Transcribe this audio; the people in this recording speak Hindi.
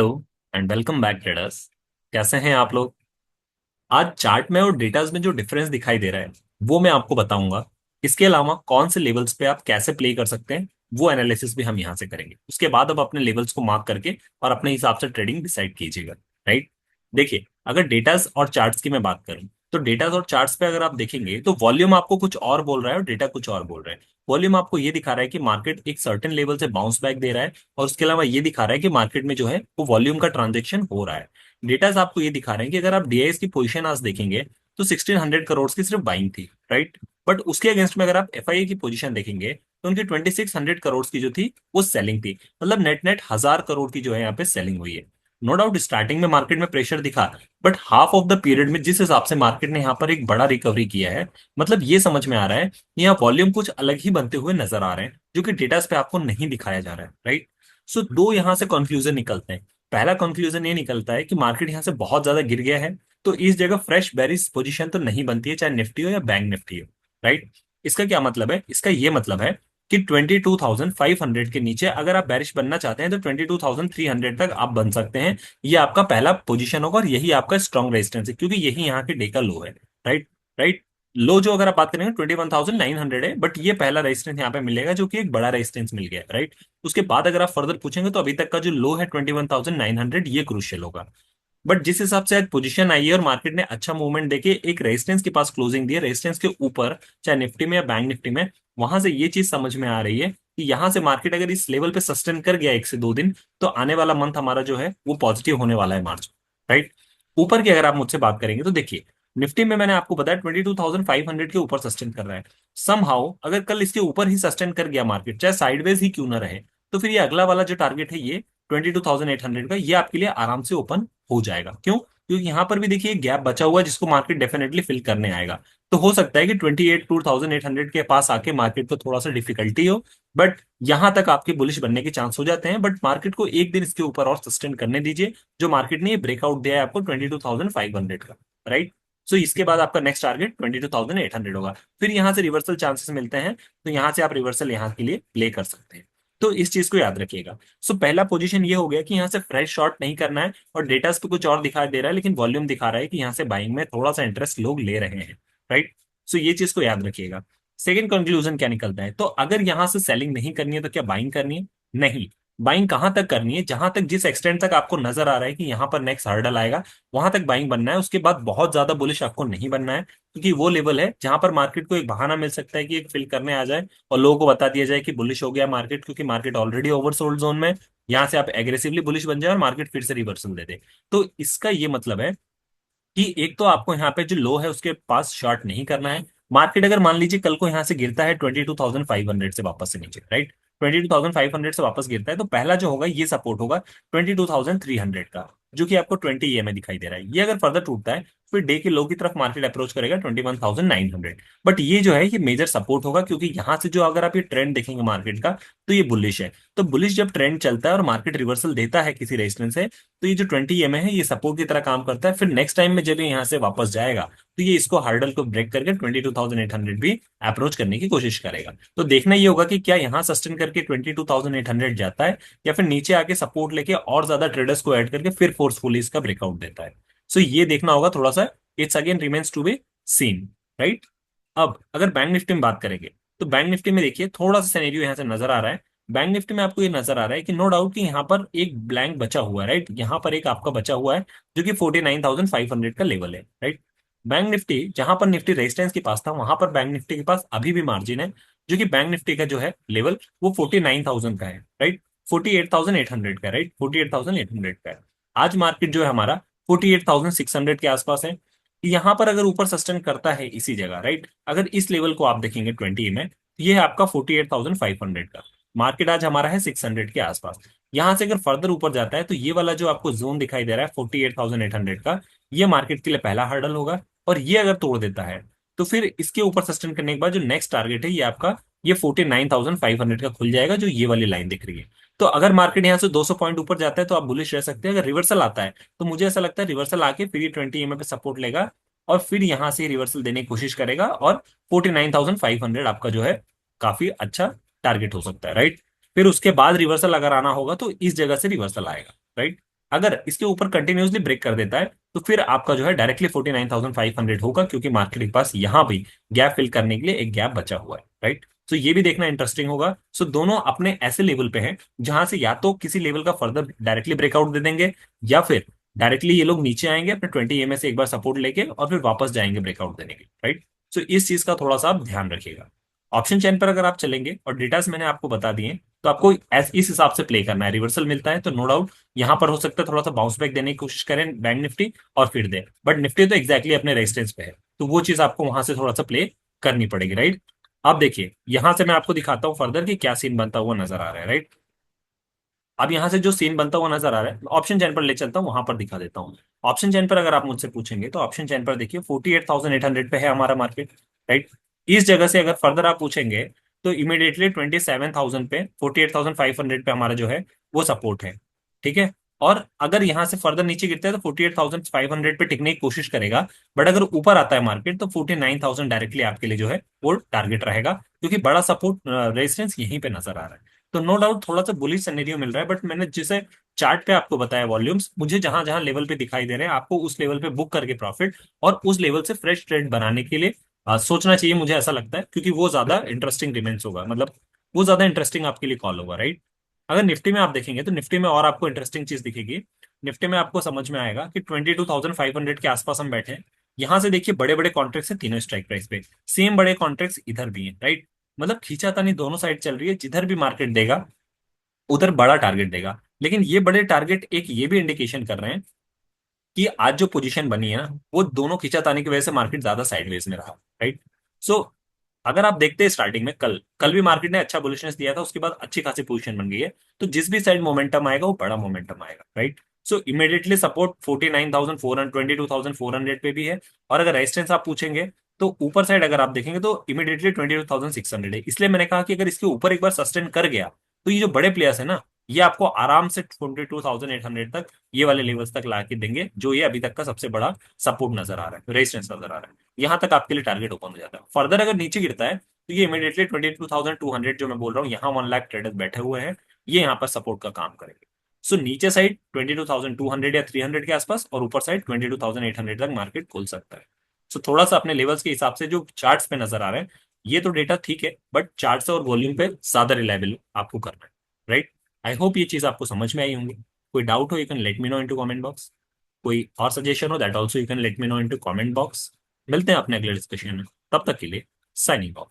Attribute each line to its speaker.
Speaker 1: Hello and welcome back traders. कैसे हैं आप लोग? आज चार्ट में और डेटाज में जो डिफरेंस दिखाई दे रहा है वो मैं आपको बताऊंगा। इसके अलावा कौन से लेवल्स पे आप कैसे प्ले कर सकते हैं वो एनालिसिस भी हम यहाँ से करेंगे। उसके बाद आप अपने लेवल्स को मार्क करके और अपने हिसाब से ट्रेडिंग डिसाइड कीजिएगा। राइट। देखिए, अगर डेटाज और चार्ट्स की मैं बात करूं तो डेटाज और चार्ट्स पे अगर आप देखेंगे तो वॉल्यूम आपको कुछ और बोल रहा है और डेटा कुछ और बोल रहा है। वॉल्यूम आपको ये दिखा रहा है कि मार्केट एक सर्टेन लेवल से बाउंस बैक दे रहा है, और उसके अलावा ये दिखा रहा है कि मार्केट में जो है वो वॉल्यूम का ट्रांजेक्शन हो रहा है। डेटास आपको ये दिखा रहे हैं कि अगर आप डीआईएस की पोजीशन आज देखेंगे तो 1600 करोड़ की सिर्फ बाइंग थी। राइट। बट उसके अगेंस्ट में अगर आप एफआईए की पोजीशन देखेंगे तो उनकी 2600 करोड़ की जो थी वो सेलिंग थी। मतलब नेट नेट 1000 करोड़ की जो है यहाँ पे सेलिंग हुई है। नो डाउट स्टार्टिंग में मार्केट में प्रेशर दिखा, but half of the period में जिस हिसाब से मार्केट ने यहाँ पर एक बड़ा रिकवरी किया है, मतलब ये समझ में आ रहा है कि यहाँ वॉल्यूम कुछ अलग ही बनते हुए नजर आ रहे हैं जो कि डेटास पे आपको नहीं दिखाया जा रहा है। राइट। सो दो यहाँ से कंक्लूजन निकलते हैं। पहला कंक्लूजन ये निकलता है कि मार्केट यहाँ से बहुत ज्यादा गिर गया है, तो इस जगह फ्रेश बेरिश पोजीशन तो नहीं बनती है, चाहे निफ्टी हो या बैंक निफ्टी हो। राइट। इसका क्या मतलब है? इसका ये मतलब है कि 22,500 के नीचे अगर आप बेरिश बनना चाहते हैं तो 22,300 तक आप बन सकते हैं। ये आपका पहला पोजीशन होगा और यही आपका स्ट्रॉन्ग रेजिस्टेंस है, क्योंकि यही यहाँ के डे का लो है। राइट। राइट। लो जो अगर आप बात करेंगे 21,900 है, बट ये पहला रेजिस्टेंस यहाँ पे मिलेगा जो कि एक बड़ा रेजिस्टेंस मिल गया। राइट। उसके बाद अगर आप फर्दर पूछेंगे तो अभी तक का जो लो है 21,900 ये क्रूशियल होगा। बट जिस हिसाब से आज पोजीशन आई है और मार्केट ने अच्छा मूवमेंट देके एक रेजिस्टेंस के पास क्लोजिंग दी है, रेजिस्टेंस के ऊपर, चाहे निफ्टी में या बैंक निफ्टी में, वहां से ये चीज समझ में आ रही है कि यहां से मार्केट अगर इस लेवल पे सस्टेन कर गया 1 से 2 दिन, तो आने वाला मंथ हमारा जो है वो पॉजिटिव होने वाला है, मार्च। राइट। ऊपर की अगर आप मुझसे बात करेंगे तो देखिए, निफ्टी में मैंने आपको बताया 22,500 के ऊपर सस्टेन कर रहा है। समहाउ अगर कल इसके ऊपर ही सस्टेन कर गया मार्केट, चाहे साइडवेज ही क्यों ना रहे, तो फिर ये अगला वाला जो टारगेट है ये 22,800 का, ये आपके लिए आराम से ओपन हो जाएगा। क्यों? क्योंकि यहां पर भी देखिए गैप बचा हुआ है जिसको मार्केट डेफिनेटली फिल करने आएगा। तो हो सकता है कि 28,800 के पास आके मार्केट को थोड़ा सा डिफिकल्टी हो, बट यहां तक आपके बुलिश बनने के चांस हो जाते हैं। बट मार्केट को एक दिन इसके ऊपर और सस्टेन करने दीजिए, जो मार्केट ने ये ब्रेकआउट दिया है आपको 22,500 का। राइट। सो इसके बाद आपका नेक्स्ट टारगेट 22,800 होगा। फिर यहां से रिवर्सल चांसेस मिलते हैं, तो यहां से आप रिवर्सल यहां के लिए प्ले कर सकते हैं। तो इस चीज को याद रखिएगा। सो पहला पोजीशन ये हो गया कि यहाँ से फ्रेश शॉर्ट नहीं करना है, और डेटास पे कुछ और दिखाई दे रहा है लेकिन वॉल्यूम दिखा रहा है कि यहाँ से बाइंग में थोड़ा सा इंटरेस्ट लोग ले रहे हैं। राइट। सो ये चीज को याद रखिएगा। सेकंड कंक्लूजन क्या निकलता है? तो अगर यहाँ से सेलिंग नहीं करनी है तो क्या बाइंग करनी है? नहीं। बाइंग कहां तक करनी है? जहां तक, जिस एक्सटेंट तक आपको नजर आ रहा है कि यहाँ पर नेक्स्ट हर्डल आएगा, वहां तक बाइंग बनना है। उसके बाद बहुत ज्यादा बुलिश आपको नहीं बनना है, क्योंकि वो लेवल है जहां पर मार्केट को एक बहाना मिल सकता है कि एक फिल करने आ जाए और लोगों को बता दिया जाए कि बुलिश हो गया मार्केट, क्योंकि मार्केट ऑलरेडी ओवरसोल्ड जोन में है। यहाँ से आप एग्रेसिवली बुलिश बन जाए और मार्केट फिर से रिवर्सल दे दे। तो इसका ये मतलब है कि एक तो आपको यहाँ पे जो लो है उसके पास शॉर्ट नहीं करना है। मार्केट अगर मान लीजिए कल को यहाँ से गिरता है 22,500 से वापस से नीचे, राइट, 22,500 से वापस गिरता है, तो पहला जो होगा ये सपोर्ट होगा 22,300 का, जो कि आपको 20 में दिखाई दे रहा है। ये अगर फर्दर टूटता है फिर डे के लो की तरफ मार्केट अप्रोच करेगा 21,900। बट ये जो है ये मेजर सपोर्ट होगा, क्योंकि यहाँ से जो अगर आप ये ट्रेंड देखेंगे मार्केट का, तो ये बुलिश है। तो बुलिश जब ट्रेंड चलता है और मार्केट रिवर्सल देता है किसी रेजिस्टेंस से, तो ये जो 20 है ये सपोर्ट की तरह काम करता है। फिर नेक्स्ट टाइम में जब ये यहाँ से वापस जाएगा तो ये इसको हार्डल को ब्रेक करके 22,800 भी अप्रोच करने की कोशिश करेगा। तो देखना ये होगा कि क्या यहाँ सस्टेन करके 22,800 जाता है, या फिर नीचे आके सपोर्ट लेके और ज्यादा ट्रेडर्स को ऐड करके फिर फोर्सफुली इसका ब्रेकआउट देता है। सो ये देखना होगा थोड़ा सा। It's again remains to be seen. Right. अब अगर बैंक निफ्टी में बात करेंगे तो बैंक निफ्टी में देखिए थोड़ा सा सिनेरियो यहाँ से नजर आ रहा है। बैंक निफ्टी में आपको ये नजर आ रहा है कि नो डाउट कि यहाँ पर एक ब्लैंक बचा हुआ है। राइट। यहाँ पर एक आपका बचा हुआ है जो कि 49,500 का लेवल है। राइट। बैंक निफ्टी जहां पर निफ्टी रेजिस्टेंस के पास था, वहां पर बैंक निफ्टी के पास अभी भी मार्जिन है, जो कि बैंक निफ्टी का जो है लेवल वो 49,000 का है। राइट। 48,800 का। राइट। 48,800 का है। आज मार्केट जो है हमारा 48,600 के आसपास है। यहाँ पर अगर ऊपर सस्टेन करता है इसी जगह, राइट, अगर इस लेवल को आप देखेंगे 20 में, तो ये है आपका 48,500 का। मार्केट आज हमारा है 600 के आसपास। यहां से अगर फर्दर ऊपर जाता है तो ये वाला जो आपको जोन दिखाई दे रहा है 48,800 का, ये मार्केट के लिए पहला हर्डल होगा। और ये अगर तोड़ देता है तो फिर इसके ऊपर सस्टेन करने के बाद जो नेक्स्ट टारगेट है ये आपका ये 49,500 का खुल जाएगा, जो ये वाली लाइन दिख रही है। तो अगर मार्केट यहाँ से 200 पॉइंट ऊपर जाता है तो आप बुलिश रह सकते हैं। अगर रिवर्सल आता है तो मुझे ऐसा लगता है रिवर्सल आके फिर ये 20 पे सपोर्ट लेगा और फिर यहां से रिवर्सल देने की कोशिश करेगा, और 49,500 आपका जो है काफी अच्छा टारगेट हो सकता है। राइट। फिर उसके बाद रिवर्सल अगर आना होगा तो इस जगह से रिवर्सल आएगा। राइट। अगर इसके ऊपर कंटिन्यूसली ब्रेक कर देता है तो फिर आपका जो है डायरेक्टली 49,500 होगा, क्योंकि मार्केट के पास यहां भी गैप फिल करने के लिए एक गैप बचा हुआ है, राइट। तो ये भी देखना इंटरेस्टिंग होगा। सो दोनों अपने ऐसे लेवल पे हैं जहां से या तो किसी लेवल का फर्दर डायरेक्टली ब्रेकआउट दे देंगे, या फिर डायरेक्टली ये लोग नीचे आएंगे अपने 20 EMA से एक बार सपोर्ट लेके और फिर वापस जाएंगे ब्रेकआउट देने के लिए, राइट। सो इस चीज का थोड़ा सा आप ध्यान रखिएगा। ऑप्शन चेन पर अगर आप चलेंगे और डेटास मैंने आपको बता दिए, तो आपको इस हिसाब से प्ले करना है। रिवर्सल मिलता है तो नो डाउट यहाँ पर हो सकता है थोड़ा सा बाउंस बैक देने की कोशिश करें बैंक निफ्टी और फिर दे, बट निफ्टी तो एग्जैक्टली अपने रेजिस्टेंस पे है, तो वो चीज आपको वहां से थोड़ा सा प्ले करनी पड़ेगी, राइट। अब देखिए यहां से मैं आपको दिखाता हूँ फर्दर कि क्या सीन बनता हुआ नजर आ रहा है, राइट। अब यहाँ से जो सीन बनता हुआ नजर आ रहा है, ऑप्शन चैन पर ले चलता हूँ, वहां पर दिखा देता हूँ। ऑप्शन चैन पर अगर आप मुझसे पूछेंगे तो ऑप्शन चैन पर देखिए 48,800 पे है हमारा मार्केट, राइट। इस जगह से अगर फर्दर आप पूछेंगे तो इमीडिएटली 27,000 पे, 48,500 पे हमारा जो है वो सपोर्ट है, ठीक है। और अगर यहाँ से फर्दर नीचे गिरता है तो 48,500 पे टिकने की कोशिश करेगा, बट अगर ऊपर आता है मार्केट तो 49,000 डायरेक्टली आपके लिए जो है वो टारगेट रहेगा, क्योंकि बड़ा सपोर्ट रेजिस्टेंस यहीं पे नजर आ रहा है। तो नो डाउट थोड़ा सा बुलिश सिनेरियो मिल रहा है, बट मैंने जिसे चार्ट पे आपको बताया वॉल्यूम्स मुझे जहां जहां लेवल पे दिखाई दे रहे हैं, आपको उस लेवल पे बुक करके प्रॉफिट और उस लेवल से फ्रेश ट्रेड बनाने के लिए सोचना चाहिए, मुझे ऐसा लगता है, क्योंकि वो ज्यादा इंटरेस्टिंग रिमेन्स होगा, मतलब वो ज्यादा इंटरेस्टिंग आपके लिए कॉल होगा, राइट। अगर निफ्टी में आप देखेंगे तो निफ्टी में और आपको इंटरेस्टिंग चीज दिखेगी। निफ्टी में आपको समझ में आएगा कि 22,500 के आसपास हम बैठे हैं। यहां से देखिए बड़े बड़े कॉन्ट्रैक्ट्स हैं तीनों स्ट्राइक प्राइस पे, सेम बड़े कॉन्ट्रैक्ट्स इधर भी हैं, राइट। मतलब खींचातानी दोनों साइड चल रही है, जिधर भी मार्केट देगा उधर बड़ा टारगेट देगा। लेकिन ये बड़े टारगेट एक ये भी इंडिकेशन कर रहे हैं कि आज जो पोजीशन बनी है ना, वो दोनों खिंचातानी की वजह से मार्केट ज्यादा साइडवेज में रहा, राइट। सो अगर आप देखते हैं स्टार्टिंग में कल कल भी मार्केट ने अच्छा बुलिशनेस दिया था, उसके बाद अच्छी खासी पोजीशन बन गई है। तो जिस भी साइड मोमेंटम आएगा वो बड़ा मोमेंटम आएगा, राइट। सो इमीडिएटली सपोर्ट 49,400, 22,400 पे भी है। और अगर रेजिस्टेंस आप पूछेंगे तो ऊपर साइड अगर आप देखेंगे तो इमीडिएटली 22,600 है। इसलिए मैंने कहा कि अगर इसके ऊपर एक बार सस्टेन कर गया तो ये जो बड़े प्लेयर्स है ना, ये आपको आराम से 22,800 तक, ये वाले लेवल्स तक ला के देंगे, जो ये अभी तक का सबसे बड़ा सपोर्ट नजर आ रहा है, रेजिस्टेंस नजर आ रहा है। यहाँ तक आपके लिए टारगेट ओपन हो जाता है। फर्दर अगर नीचे गिरता है तो ये इमीडिएटली 22,200 जो मैं बोल रहा हूँ, यहाँ 1 लाख ट्रेडर्स बैठे हुए हैं, ये यहाँ पर सपोर्ट का काम करेंगे। सो नीचे साइड 22,200 या 300 के आसपास, और ऊपर साइड 22,800 तक मार्केट खुल सकता है। सो थोड़ा सा अपने लेवल्स के हिसाब से जो चार्ट्स पे नजर आ रहे हैं, ये तो डेटा ठीक है, बट चार्ट्स और वॉल्यूम पे ज्यादा रिलायबल आपको करना है, राइट। आई होप ये चीज आपको समझ में आई होंगी। कोई डाउट हो you can let me know into comment box. कोई और सजेशन हो that also you can let me know into comment box. मिलते हैं अपने अगले डिस्कशन में, तब तक के लिए साइनिंग ऑफ।